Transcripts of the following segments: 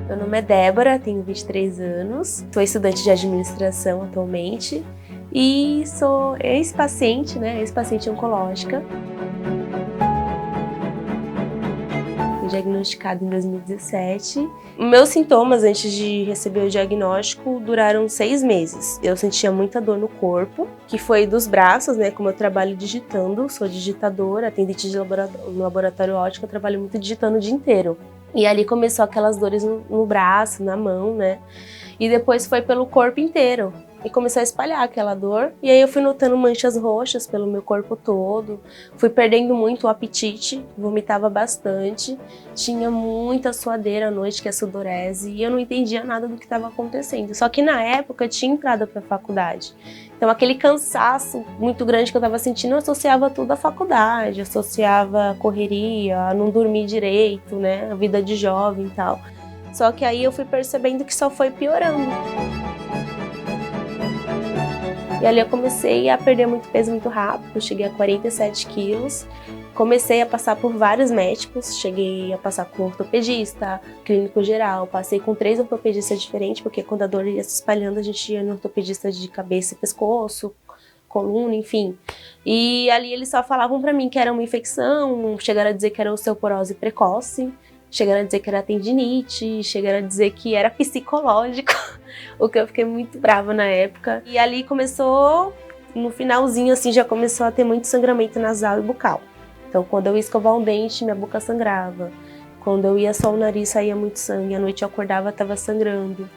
Meu nome é Débora, tenho 23 anos, sou estudante de administração atualmente e sou ex-paciente, ex-paciente oncológica. Fui diagnosticada em 2017. Meus sintomas antes de receber o diagnóstico duraram 6 meses. Eu sentia muita dor no corpo, que foi dos braços, como eu trabalho digitando, sou digitadora, atendente de laboratório óptico, eu trabalho muito digitando o dia inteiro. E ali começou aquelas dores no braço, na mão, E depois foi pelo corpo inteiro. E começou a espalhar aquela dor. E aí eu fui notando manchas roxas pelo meu corpo todo. Fui perdendo muito o apetite, vomitava bastante. Tinha muita suadeira à noite, que é sudorese. E eu não entendia nada do que estava acontecendo. Só que na época eu tinha entrado para a faculdade. Então aquele cansaço muito grande que eu estava sentindo, eu associava tudo à faculdade. Associava a correria, a não dormir direito, a vida de jovem e tal. Só que aí eu fui percebendo que só foi piorando. E ali eu comecei a perder muito peso muito rápido, eu cheguei a 47 quilos. Comecei a passar por vários médicos, cheguei a passar com ortopedista, clínico geral, passei com 3 ortopedistas diferentes, porque quando a dor ia se espalhando, a gente ia no ortopedista de cabeça e pescoço, coluna, enfim. E ali eles só falavam pra mim que era uma infecção, chegaram a dizer que era osteoporose precoce, chegaram a dizer que era tendinite, chegaram a dizer que era psicológico, o que eu fiquei muito brava na época. E ali começou, no finalzinho assim, já começou a ter muito sangramento nasal e bucal. Então quando eu ia escovar um dente, minha boca sangrava. Quando eu ia só o nariz, saía muito sangue. À noite eu acordava, estava sangrando.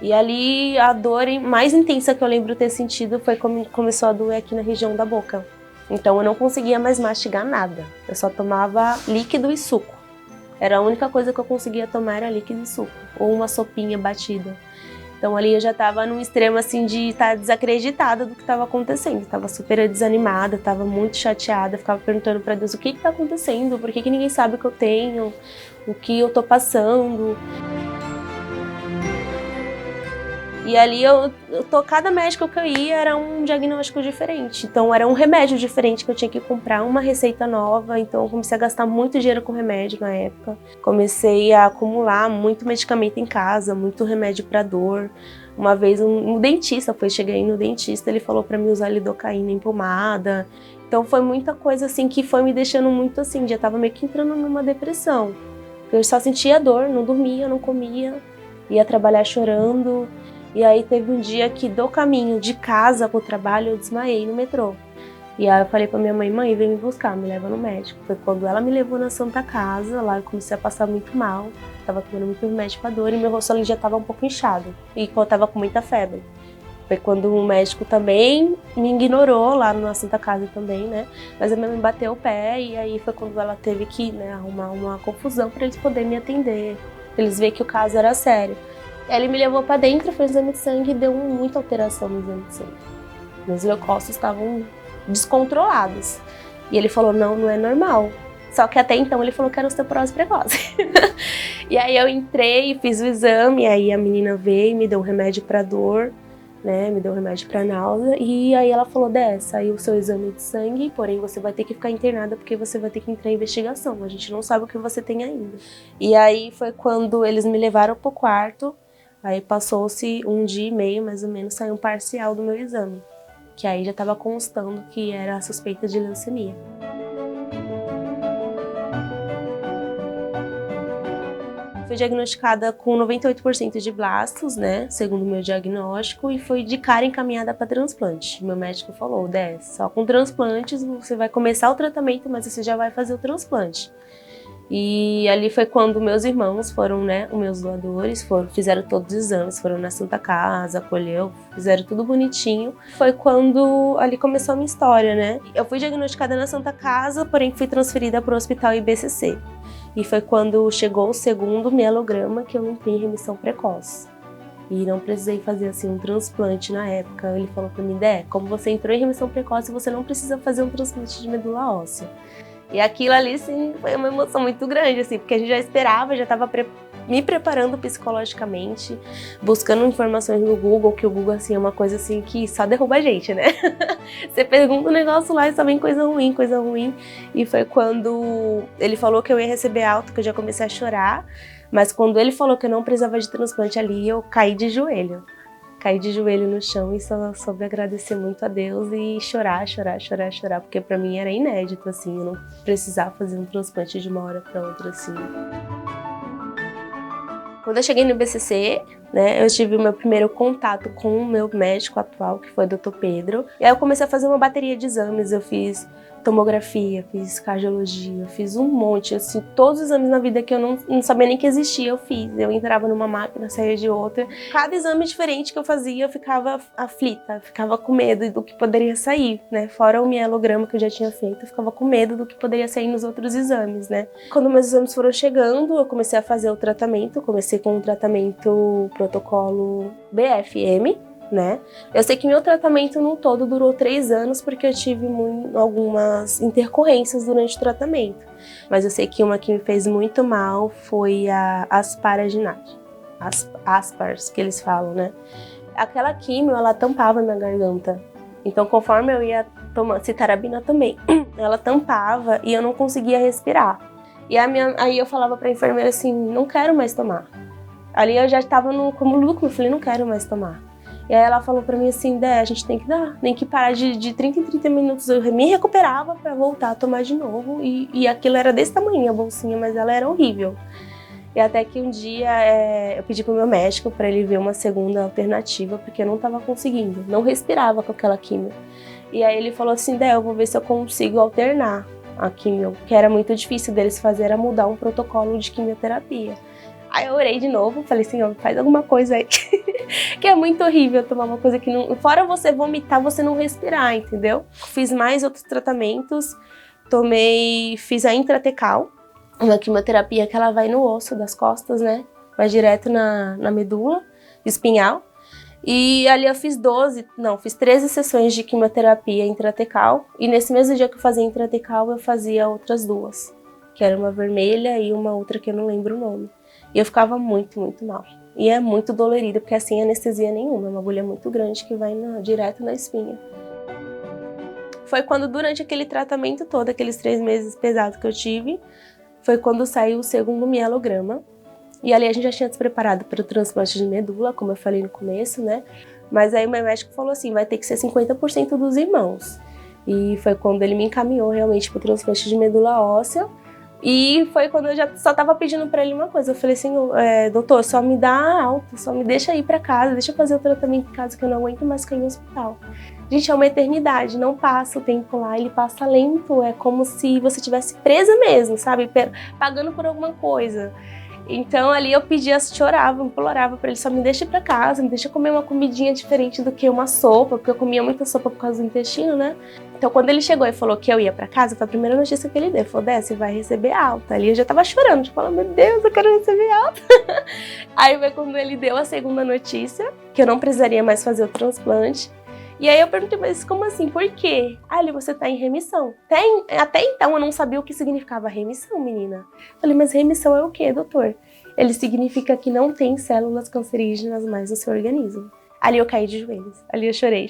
E ali a dor mais intensa que eu lembro ter sentido foi quando começou a doer aqui na região da boca. Então eu não conseguia mais mastigar nada. Eu só tomava líquido e suco. Era a única coisa que eu conseguia tomar, era líquido e suco, ou uma sopinha batida. Então ali eu já estava num extremo assim de estar desacreditada do que estava acontecendo. Estava super desanimada, estava muito chateada, ficava perguntando para Deus o que está acontecendo, por que ninguém sabe o que eu tenho, o que eu estou passando. E ali cada médico que eu ia era um diagnóstico diferente. Então era um remédio diferente que eu tinha que comprar, uma receita nova. Então eu comecei a gastar muito dinheiro com remédio na época. Comecei a acumular muito medicamento em casa, muito remédio para dor. Uma vez um dentista, cheguei no dentista, ele falou para mim usar lidocaína em pomada. Então foi muita coisa assim que foi me deixando muito assim, já tava meio que entrando numa depressão. Eu só sentia dor, não dormia, não comia, ia trabalhar chorando. E aí teve um dia que do caminho de casa pro trabalho eu desmaiei no metrô. E aí eu falei pra minha mãe, vem me buscar, me leva no médico. Foi quando ela me levou na Santa Casa, lá eu comecei a passar muito mal. Tava tomando muito remédio pra dor e meu rosto ali já tava um pouco inchado. E eu tava com muita febre. Foi quando o médico também me ignorou lá na Santa Casa também, Mas a minha mãe bateu o pé e aí foi quando ela teve que, arrumar uma confusão pra eles poderem me atender. Pra eles verem que o caso era sério. Ele me levou para dentro, fez exame de sangue e deu muita alteração no exame de sangue. Meus leucócitos estavam descontrolados. E ele falou, não é normal. Só que até então ele falou que era osteoporose precoce. E aí eu entrei e fiz o exame, aí a menina veio e me deu um remédio para dor, me deu um remédio para náusea. E aí ela falou, saiu o seu exame de sangue, porém você vai ter que ficar internada porque você vai ter que entrar em investigação. A gente não sabe o que você tem ainda. E aí foi quando eles me levaram pro quarto. Aí passou-se 1 dia e meio, mais ou menos, saiu um parcial do meu exame, que aí já estava constando que era a suspeita de leucemia. Fui diagnosticada com 98% de blastos, segundo o meu diagnóstico, e fui de cara encaminhada para transplante. Meu médico falou, só com transplantes você vai começar o tratamento, mas você já vai fazer o transplante. E ali foi quando meus irmãos foram, os meus doadores, fizeram todos os exames, foram na Santa Casa, acolheu, fizeram tudo bonitinho. Foi quando ali começou a minha história, Eu fui diagnosticada na Santa Casa, porém fui transferida para o Hospital IBCC. E foi quando chegou o segundo mielograma que eu entrei em remissão precoce. E não precisei fazer assim um transplante na época. Ele falou para mim, como você entrou em remissão precoce, você não precisa fazer um transplante de medula óssea. E aquilo ali, sim, foi uma emoção muito grande, assim, porque a gente já esperava, já estava me preparando psicologicamente, buscando informações no Google, que o Google, assim, é uma coisa, assim, que só derruba a gente, né? Você pergunta um negócio lá e só vem coisa ruim, coisa ruim. E foi quando ele falou que eu ia receber alta, que eu já comecei a chorar. Mas quando ele falou que eu não precisava de transplante ali, eu caí de joelho. Caí de joelho no chão e só soube agradecer muito a Deus e chorar, porque pra mim era inédito, assim, eu não precisava fazer um transplante de uma hora pra outra, assim. Quando eu cheguei no BCC, né, eu tive o meu primeiro contato com o meu médico atual, que foi o Dr. Pedro. E aí eu comecei a fazer uma bateria de exames, eu fiz tomografia, fiz cardiologia, fiz um monte, assim, todos os exames na vida que eu não sabia nem que existia, eu fiz. Eu entrava numa máquina, saía de outra. Cada exame diferente que eu fazia, eu ficava aflita, ficava com medo do que poderia sair, né? Fora o mielograma que eu já tinha feito, eu ficava com medo do que poderia sair nos outros exames, né? Quando meus exames foram chegando, eu comecei a fazer o tratamento, comecei com um tratamento protocolo BFM, né? Eu sei que meu tratamento no todo durou 3 anos porque eu tive algumas intercorrências durante o tratamento. Mas eu sei que uma que me fez muito mal foi a asparaginase. Aspars, que eles falam, né? Aquela químio, ela tampava minha garganta. Então, conforme eu ia tomando citarabina também, ela tampava e eu não conseguia respirar. E aí eu falava pra enfermeira assim, não quero mais tomar. Ali eu já estava como lucro, eu falei, não quero mais tomar. E aí ela falou pra mim assim, Dé, a gente tem que dar, tem que parar de 30 em 30 minutos. Eu me recuperava pra voltar a tomar de novo. E aquilo era desse tamanho, a bolsinha, mas ela era horrível. E até que um dia eu pedi pro meu médico pra ele ver uma segunda alternativa, porque eu não tava conseguindo, não respirava com aquela químio. E aí ele falou assim, Dé, eu vou ver se eu consigo alternar a químio, que era muito difícil deles fazer, era mudar um protocolo de quimioterapia. Aí eu orei de novo, falei, Senhor, faz alguma coisa aí, que é muito horrível tomar uma coisa que não... Fora você vomitar, você não respirar, entendeu? Fiz mais outros tratamentos, fiz a intratecal, uma quimioterapia que ela vai no osso das costas, né? Vai direto na medula espinhal. E ali eu fiz 13 sessões de quimioterapia intratecal. E nesse mesmo dia que eu fazia intratecal, eu fazia outras 2, que era uma vermelha e uma outra que eu não lembro o nome. E eu ficava muito, muito mal. E é muito dolorida, porque assim, anestesia nenhuma. É uma agulha muito grande que vai direto na espinha. Foi quando, durante aquele tratamento todo, aqueles 3 meses pesados que eu tive, foi quando saiu o segundo mielograma. E ali a gente já tinha se preparado para o transplante de medula, como eu falei no começo, né? Mas aí o meu médico falou assim, vai ter que ser 50% dos irmãos. E foi quando ele me encaminhou realmente para o transplante de medula óssea. E foi quando eu já só tava pedindo pra ele uma coisa. Eu falei assim, doutor, só me dá alta, só me deixa ir pra casa, deixa eu fazer o tratamento em casa que eu não aguento mais cair no hospital. Gente, é uma eternidade, não passa o tempo lá, ele passa lento, é como se você tivesse presa mesmo, sabe? Pagando por alguma coisa. Então ali eu pedia, chorava, implorava pra ele, só me deixa ir pra casa, me deixa comer uma comidinha diferente do que uma sopa, porque eu comia muita sopa por causa do intestino, né? Então quando ele chegou e falou que eu ia pra casa, foi a primeira notícia que ele deu. Ele falou, Dé, você vai receber alta. Ali eu já tava chorando, tipo, meu Deus, eu quero receber alta. Aí foi quando ele deu a segunda notícia, que eu não precisaria mais fazer o transplante. E aí eu perguntei, mas como assim? Por quê? Ah, você tá em remissão. Até então eu não sabia o que significava remissão, menina. Falei, mas remissão é o quê, doutor? Ele significa que não tem células cancerígenas mais no seu organismo. Ali eu caí de joelhos. Ali eu chorei.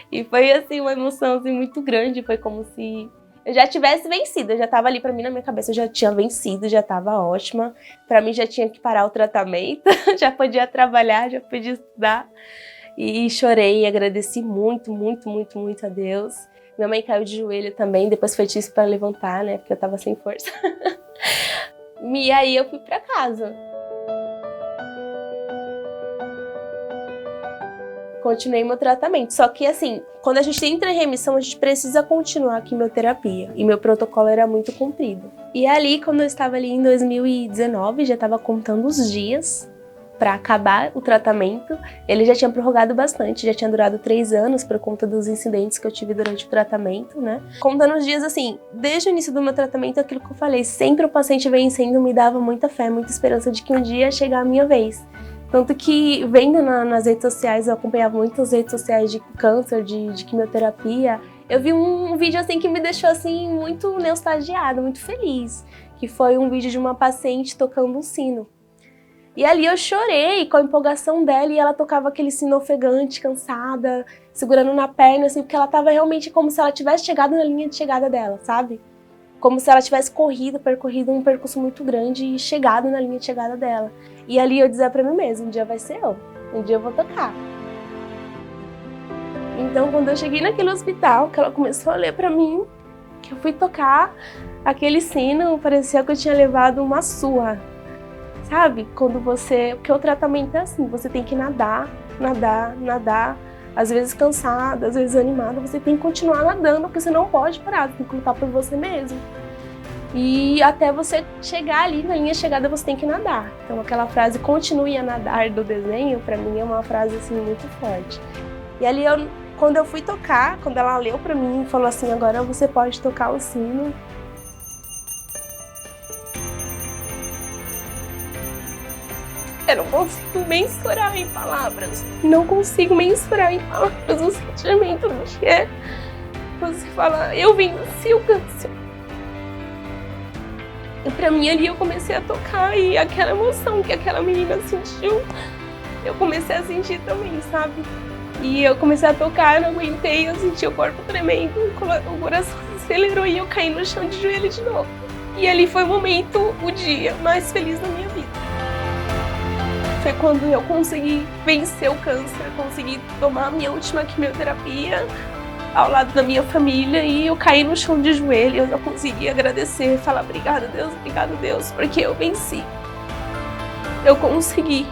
E foi assim, uma emoção assim, muito grande. Foi como se eu já tivesse vencido. Eu já tava ali pra mim, na minha cabeça, eu já tinha vencido, já tava ótima. Pra mim já tinha que parar o tratamento, já podia trabalhar, já podia estudar. E chorei e agradeci muito, muito, muito, muito a Deus. Minha mãe caiu de joelho também, depois foi difícil para levantar, né, porque eu tava sem força. E aí eu fui para casa. Continuei meu tratamento, só que assim, quando a gente entra em remissão, a gente precisa continuar a quimioterapia. E meu protocolo era muito comprido. E ali, quando eu estava ali em 2019, já estava contando os dias para acabar o tratamento. Ele já tinha prorrogado bastante, já tinha durado 3 anos por conta dos incidentes que eu tive durante o tratamento, né? Contando os dias, assim, desde o início do meu tratamento, aquilo que eu falei, sempre o paciente vencendo me dava muita fé, muita esperança de que um dia ia chegar a minha vez. Tanto que, vendo nas redes sociais, eu acompanhava muitas redes sociais de câncer, de quimioterapia, eu vi um vídeo, assim, que me deixou, assim, muito nostalgiada, muito feliz. que foi um vídeo de uma paciente tocando um sino. E ali eu chorei com a empolgação dela, e ela tocava aquele sino ofegante, cansada, segurando na perna, assim, porque ela tava realmente como se ela tivesse chegado na linha de chegada dela, sabe? Como se ela tivesse percorrido um percurso muito grande e chegado na linha de chegada dela. E ali eu dizia pra mim mesma, um dia vai ser eu, um dia eu vou tocar. Então, quando eu cheguei naquele hospital, que ela começou a ler pra mim, que eu fui tocar aquele sino, parecia que eu tinha levado uma surra, sabe? Porque o tratamento é assim, você tem que nadar, às vezes cansada, às vezes animada, você tem que continuar nadando, porque você não pode parar, você tem que lutar por você mesmo. E até você chegar ali na linha de chegada, você tem que nadar. Então aquela frase, continue a nadar, do desenho, pra mim é uma frase assim muito forte. E ali quando eu fui tocar, quando ela leu pra mim e falou assim, agora você pode tocar o sino. Eu não consigo mensurar em palavras. Não consigo mensurar em palavras o sentimento do que é você falar, eu venci o câncer. E pra mim ali eu comecei a tocar e aquela emoção que aquela menina sentiu, eu comecei a sentir também, sabe? E eu comecei a tocar, eu não aguentei, eu senti o corpo tremendo, o coração acelerou e eu caí no chão de joelho de novo. E ali foi o momento, o dia mais feliz da minha vida. Foi quando eu consegui vencer o câncer, consegui tomar a minha última quimioterapia ao lado da minha família e eu caí no chão de joelho, eu consegui agradecer, falar obrigada Deus, porque eu venci. Eu consegui.